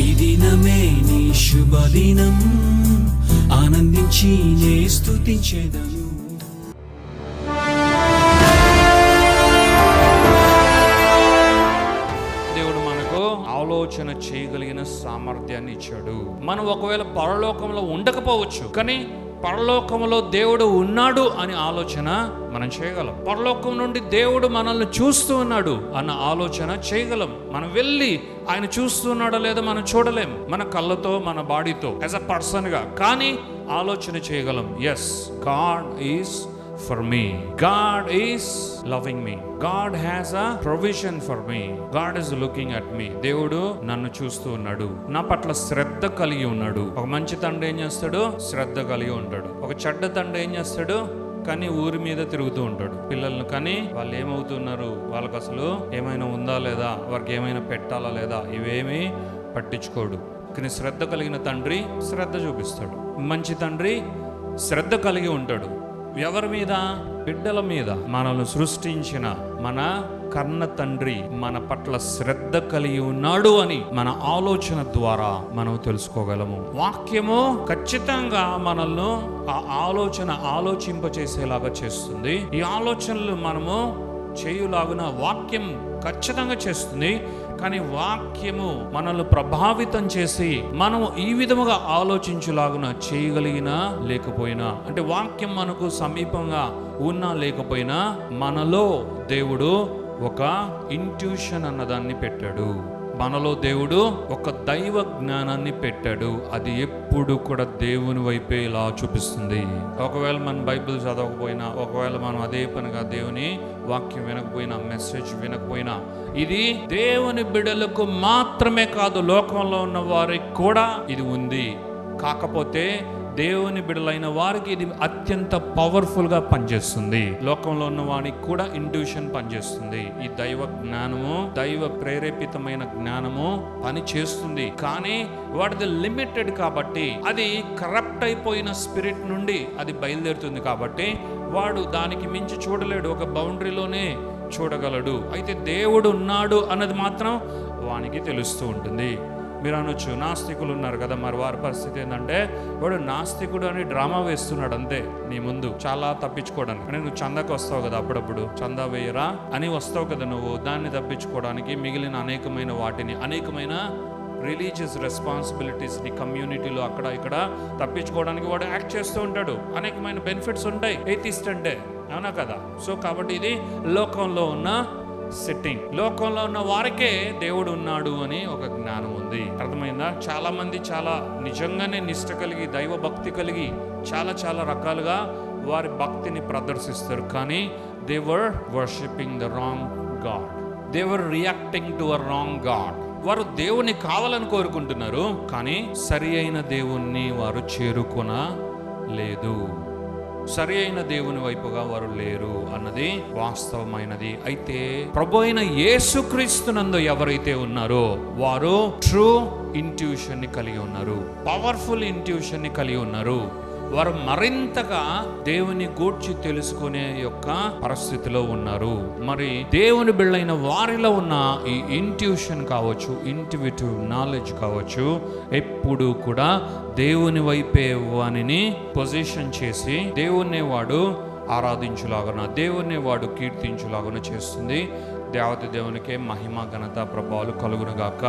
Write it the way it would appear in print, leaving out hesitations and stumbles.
ఈ దినమే నీ శుభదినం, ఆనందించి నే స్తుతించెదను. దేవుడు మనకు ఆలోచన చేయగలిగిన సామర్థ్యాన్ని ఇచ్చాడు. మనం ఒకవేళ పరలోకంలో ఉండకపోవచ్చు, కానీ పరలోకంలో దేవుడు ఉన్నాడు అనే ఆలోచన మనం చేయగలం. పరలోకం నుండి దేవుడు మనల్ని చూస్తూ ఉన్నాడు అన్న ఆలోచన చేయగలం. మనం వెళ్ళి ఆయన చూస్తున్నాడో లేదో మనం చూడలేం మన కళ్ళతో, మన బాడీతో, యాజ్ అ పర్సన్ గా, కానీ ఆలోచన చేయగలం. Yes, god is for me, God is loving me, God has a provision for me, God is looking at me. దేవుడు నన్ను చూస్తూ ఉన్నాడు, నా పట్ల శ్రద్ధ కలిగి ఉన్నాడు. ఒక మంచి తండ్రి ఏం చేస్తాడు? శ్రద్ధ కలిగి ఉంటాడు. ఒక చెడ్డ తండ్రి ఏం చేస్తాడు? కానీ ఊరి మీద తిరుగుతూ ఉంటాడు పిల్లలను. కానీ వాళ్ళు ఏమవుతున్నారు, వాళ్ళకి అసలు ఏమైనా ఉందా లేదా, వారికి ఏమైనా పెట్టాలా లేదా, ఇవేమీ పట్టించుకోడు. కానీ శ్రద్ధ కలిగిన తండ్రి శ్రద్ధ చూపిస్తాడు. మంచి తండ్రి శ్రద్ధ కలిగి ఉంటాడు. ఎవరి మీద? బిడ్డల మీద. మనల్ని సృష్టించిన మన కన్న తండ్రి మన పట్ల శ్రద్ధ కలిగి ఉన్నాడు అని మన ఆలోచన ద్వారా మనం తెలుసుకోగలము. వాక్యము ఖచ్చితంగా మనల్ని ఆ ఆలోచన ఆలోచింపచేసేలాగా చేస్తుంది. ఈ ఆలోచనలు మనము చేయులాగున వాక్యం ఖచ్చితంగా చేస్తుంది. కానీ వాక్యము మనల్ని ప్రభావితం చేసి మనం ఈ విధముగా ఆలోచించులాగున చేయగలిగినా లేకపోయినా, అంటే వాక్యం మనకు సమీపంగా ఉన్నా లేకపోయినా, మనలో దేవుడు ఒక ఇంట్యూషన్ అన్నదాన్ని పెట్టాడు. మనలో దేవుడు ఒక దైవ జ్ఞానాన్ని పెట్టాడు. అది ఎప్పుడు కూడా దేవుని వైపే ఇలా చూపిస్తుంది. ఒకవేళ మనం బైబిల్ చదవకపోయినా, ఒకవేళ మనం అదే పనిగా దేవుని వాక్యం వినకపోయినా, మెసేజ్ వినకపోయినా, ఇది దేవుని బిడ్డలకు మాత్రమే కాదు, లోకంలో ఉన్న వారికి కూడా ఇది ఉంది. కాకపోతే దేవుని బిడ్డలైన వారికి ఇది అత్యంత పవర్ఫుల్ గా పనిచేస్తుంది. లోకంలో ఉన్న వారికి కూడా ఇంట్యూషన్ పనిచేస్తుంది. ఈ దైవ జ్ఞానము, దైవ ప్రేరేపితమైన జ్ఞానము పని చేస్తుంది. కానీ వాటిది లిమిటెడ్ కాబట్టి, అది కరప్ట్ అయిపోయిన స్పిరిట్ నుండి అది బయలుదేరుతుంది కాబట్టి వాడు దానికి మించి చూడలేడు, ఒక బౌండరీలోనే చూడగలడు. అయితే దేవుడు ఉన్నాడు అన్నది మాత్రం వానికి తెలుస్తూ ఉంటుంది. మీరు అనొచ్చు, నాస్తికులు ఉన్నారు కదా, మరి వారి పరిస్థితి ఏంటంటే, వాడు నాస్తికుడు అని డ్రామా వేస్తున్నాడు అంతే నీ ముందు, చాలా తప్పించుకోవడానికి. అంటే నువ్వు చందాకి వస్తావు కదా, అప్పుడప్పుడు చందా వేయరా అని వస్తావు కదా నువ్వు, దాన్ని తప్పించుకోవడానికి మిగిలిన అనేకమైన వాటిని, అనేకమైన రిలీజియస్ రెస్పాన్సిబిలిటీస్ని కమ్యూనిటీలో అక్కడ ఇక్కడ తప్పించుకోవడానికి వాడు యాక్ట్ చేస్తూ ఉంటాడు. అనేకమైన బెనిఫిట్స్ ఉంటాయి ఎయితిస్ట్ అంటే, అవునా కదా? సో కాబట్టి ఇది లోకంలో ఉన్న సెట్టింగ్. లోకంలో ఉన్న వారికే దేవుడు ఉన్నాడు అని ఒక జ్ఞానం ఉంది. అర్థమైందా? చాలా మంది చాలా నిజంగానే నిష్ట కలిగి, దైవ భక్తి కలిగి చాలా చాలా రకాలుగా వారి భక్తిని ప్రదర్శిస్తారు. కానీ they were worshipping the wrong God, they were reacting to a wrong God. వారు దేవుని కావాలని కోరుకుంటున్నారు, కానీ సరి అయిన దేవుణ్ణి వారు చేరుకొనలేదు. సరి అయిన దేవుని వైపుగా వారు లేరు అన్నది వాస్తవమైనది. అయితే ప్రభు అయిన యేసుక్రీస్తునందు ఎవరైతే ఉన్నారో వారు ట్రూ ఇంట్యూషన్ ని కలిగి ఉన్నారు, పవర్ఫుల్ ఇంట్యూషన్ ని కలిగి ఉన్నారు. వారు మరింతగా దేవుని గూర్చి తెలుసుకునే యొక్క పరిస్థితిలో ఉన్నారు. మరి దేవుని బిడ్డలైన వారిలో ఉన్న ఈ ఇంట్యూషన్ కావచ్చు, ఇంట్యూటివ్ నాలెడ్జ్ కావచ్చు, ఎప్పుడు కూడా దేవుని వైపే వానిని పొజిషన్ చేసి దేవుణ్ణి వాడు ఆరాధించులాగున, దేవుణ్ణి వాడు కీర్తించులాగున చేస్తుంది. దేవత దేవునికే మహిమ ఘనత ప్రభావాలు కలుగునుగాక.